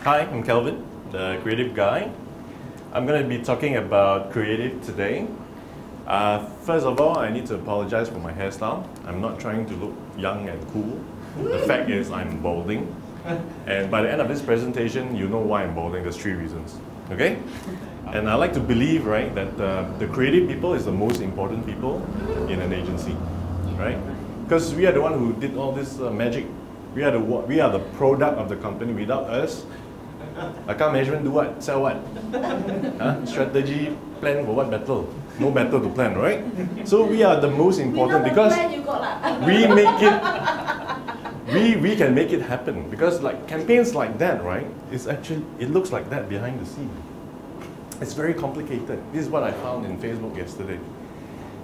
Hi, I'm Kelvin, the creative guy. I'm going to be talking about creative today. First of all, I need to apologize for my hairstyle. I'm not trying to look young and cool. The fact is I'm balding. And by the end of this presentation, you know why I'm balding. There's 3 reasons. Okay? And I like to believe, right, that the creative people is the most important people in an agency, right? Because we are the one who did all this magic. We are the product of the company. Without us, account management do what? Sell what? Strategy plan for what battle? No battle to plan, right? So we are the most important because we make it. We can make it happen because like campaigns like that, right? It looks like that behind the scene. It's very complicated. This is what I found in Facebook yesterday.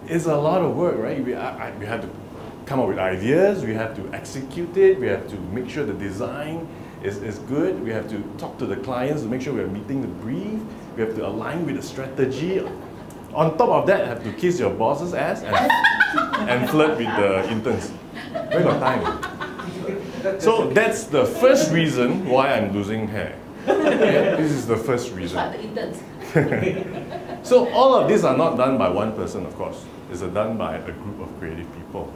It's a lot of work, right? We have to come up with ideas, we have to execute it, we have to make sure the design is good, we have to talk to the clients to make sure we are meeting the brief, we have to align with the strategy. On top of that, have to kiss your boss's ass and flirt with the interns. Where got time? So that's the first reason why I'm losing hair. Okay? This is the first reason. So all of these are not done by one person, of course. It's done by a group of creative people,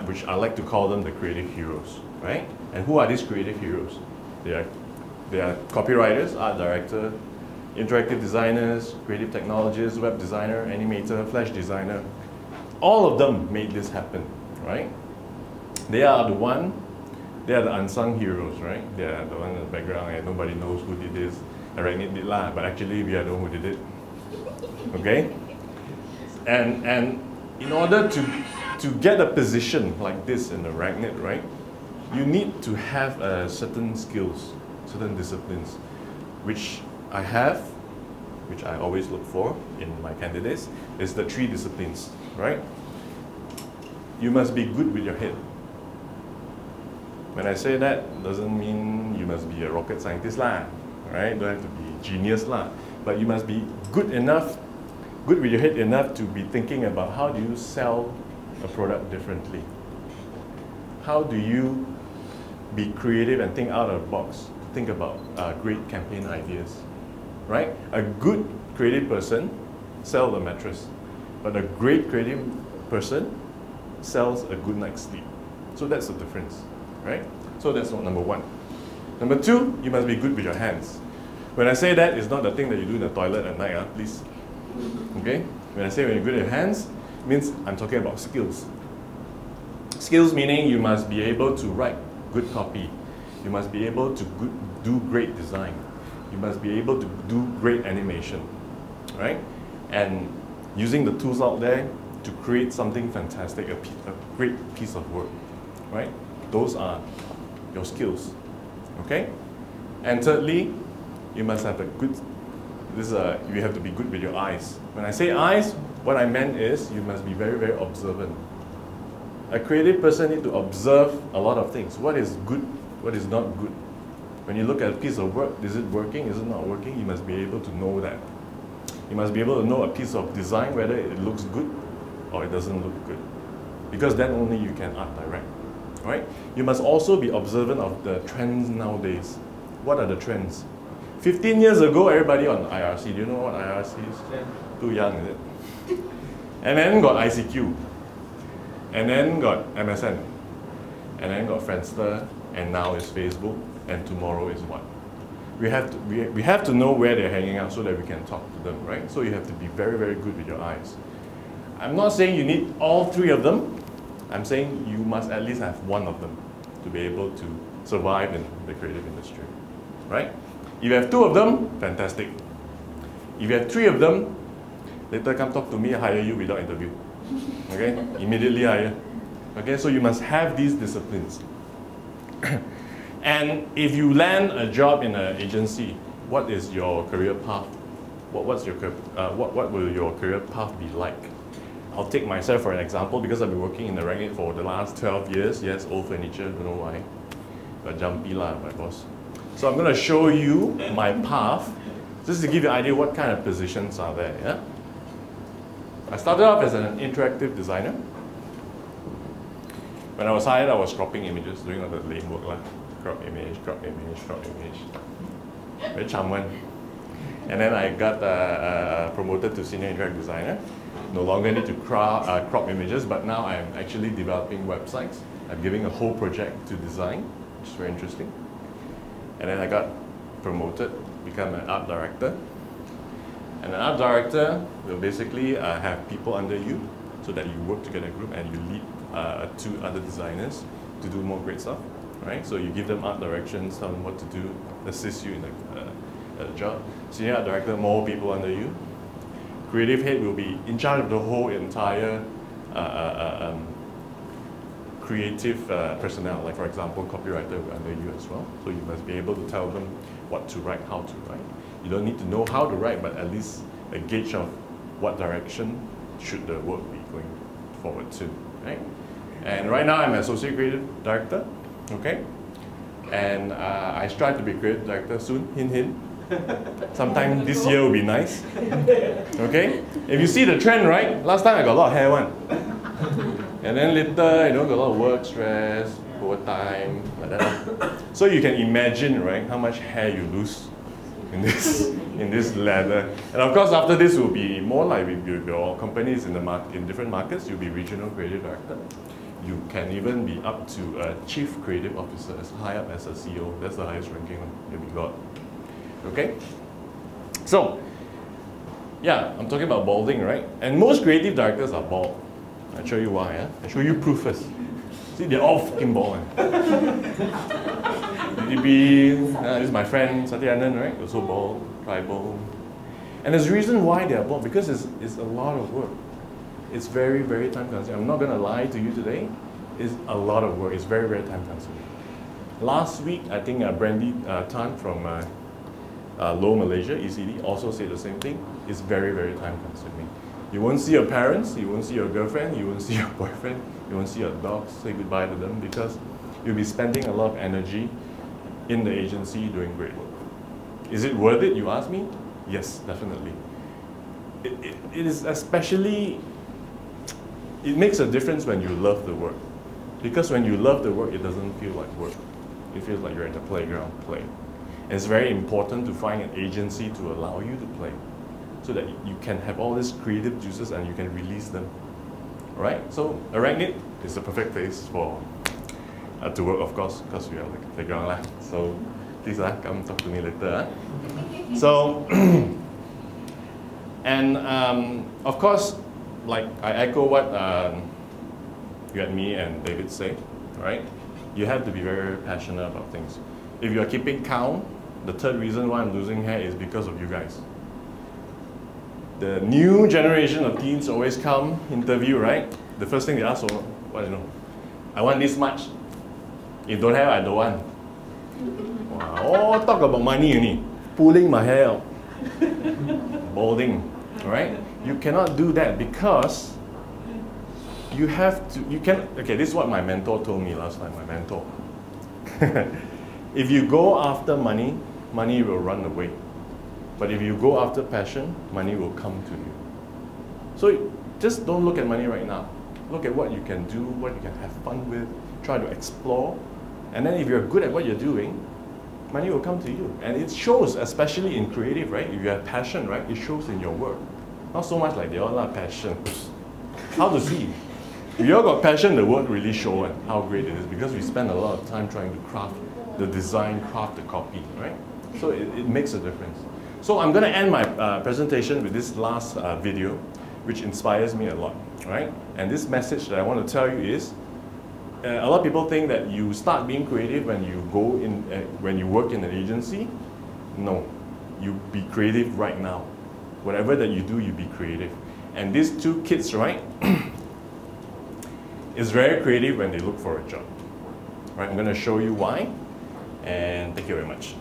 which I like to call them the creative heroes, right? And who are these creative heroes? They are copywriters, art director, interactive designers, creative technologists, web designer, animator, flash designer. All of them made this happen, right? They are the unsung heroes, right? They are the one in the background and nobody knows who did this. Arachnid did lah, but actually we are the one who did it. Okay? And in order to get a position like this in Arachnid, right? You need to have certain skills, certain disciplines, which I have, which I always look for in my candidates, is the 3 disciplines, right? You must be good with your head. When I say that, doesn't mean you must be a rocket scientist lah, right? Don't have to be genius lah, but you must be good with your head enough to be thinking about how do you sell a product differently? How do you be creative and think out of the box, think about great campaign ideas, right? A good creative person sells a mattress, but a great creative person sells a good night's sleep. So that's the difference, right? So that's number 1. Number 2, you must be good with your hands. When I say that, it's not the thing that you do in the toilet at night, please. Okay? When I say when you're good at your hands, it means I'm talking about skills. Skills meaning you must be able to write good copy. You must be able to do great design. You must be able to do great animation, right? And using the tools out there to create something fantastic, a great piece of work, right? Those are your skills, okay? And thirdly, you must have you have to be good with your eyes. When I say eyes, what I meant is you must be very, very observant. A creative person needs to observe a lot of things. What is good, what is not good. When you look at a piece of work, is it working, is it not working? You must be able to know that. You must be able to know a piece of design, whether it looks good or it doesn't look good. Because then only you can art direct, right? You must also be observant of the trends nowadays. What are the trends? 15 years ago, everybody on IRC. Do you know what IRC is? Yeah. Too young, is it? And then got ICQ. And then got MSN. And then got Friendster. And now it's Facebook. And tomorrow is what? We have to know where they're hanging out so that we can talk to them, right? So you have to be very, very good with your eyes. I'm not saying you need all 3 of them. I'm saying you must at least have 1 of them to be able to survive in the creative industry, right? If you have 2 of them, fantastic. If you have 3 of them, later come talk to me, hire you without interview. Okay? Immediately hire. Okay, so you must have these disciplines. And if you land a job in an agency, what is your career path? What will your career path be like? I'll take myself for an example because I've been working in the Arachnid for the last 12 years. Yes, old furniture, don't know why. But jumpy lah, my boss. So I'm going to show you my path, just to give you an idea what kind of positions are there. Yeah? I started off as an interactive designer. When I was hired, I was cropping images, doing all the lame work. Crop image, crop image, crop image. very charming one. And then I got promoted to senior interior designer. No longer need to crop images, but now I'm actually developing websites. I'm giving a whole project to design, which is very interesting. And then I got promoted, become an art director. And an art director will basically have people under you so that you work together in a group and you lead 2 other designers to do more great stuff, right? So you give them art directions, tell them what to do, assist you in the job. Senior art director, more people under you. Creative head will be in charge of the whole entire creative personnel, like for example, copywriter will be under you as well. So you must be able to tell them what to write, how to write. You don't need to know how to write, but at least a gauge of what direction should the work be going forward to, right? And right now I'm an associate creative director, okay? And I strive to be creative director soon, hint hint. Sometime this year will be nice, okay? If you see the trend, right? Last time I got a lot of hair one. And then later, got a lot of work stress, overtime, like that. So you can imagine, right, how much hair you lose in this ladder. And of course, after this will be more like with your companies in different markets. You'll be regional creative director. You can even be up to a chief creative officer, as high up as a CEO. That's the highest ranking you'll be got. Okay? So, yeah, I'm talking about balding, right? And most creative directors are bald. I'll show you why. I'll show you proof first. See, they're all fucking bald. This is my friend Satyanan, right? Also bald, tribal. And there's a reason why they're bald, because it's a lot of work. It's very, very time consuming. I'm not going to lie to you today. It's a lot of work. It's very, very time consuming. Last week, I think Brandy Tan from Low Malaysia, ECD, also said the same thing. It's very, very time consuming. You won't see your parents, you won't see your girlfriend, you won't see your boyfriend, you won't see your dogs, say goodbye to them, because you'll be spending a lot of energy in the agency doing great work. Is it worth it, you ask me? Yes, definitely. It is especially, it makes a difference when you love the work. Because when you love the work, it doesn't feel like work. It feels like you're at the playground playing. And it's very important to find an agency to allow you to play, so that you can have all these creative juices and you can release them. Right? So Arachnid is the perfect place for to work, of course, because we are like a playground lah. So please come talk to me later. So, and of course, like I echo what you and me and David say, right? You have to be very, very passionate about things. If you're keeping count, the third reason why I'm losing hair is because of you guys. The new generation of teens always come, interview, right? The first thing they ask, what do you know? I want this much. If don't have, I don't want. Wow. Oh, talk about money, only. Pulling my hair out. Balding, right? You cannot do that because you have to, okay, this is what my mentor told me last time, my mentor. If you go after money, money will run away. But if you go after passion, money will come to you. So just don't look at money right now. Look at what you can do, what you can have fun with, try to explore. And then if you're good at what you're doing, money will come to you. And it shows, especially in creative, right? If you have passion, right? It shows in your work. Not so much like they all have passion. How to see? If you all got passion, the work really shows how great it is, because we spend a lot of time trying to craft the design, craft the copy, right? So it makes a difference. So I'm going to end my presentation with this last video, which inspires me a lot, right? And this message that I want to tell you is, a lot of people think that you start being creative when you go in, when you work in an agency. No, you be creative right now. Whatever that you do, you be creative. And these two kids, right, is very creative when they look for a job. Right, I'm going to show you why, and thank you very much.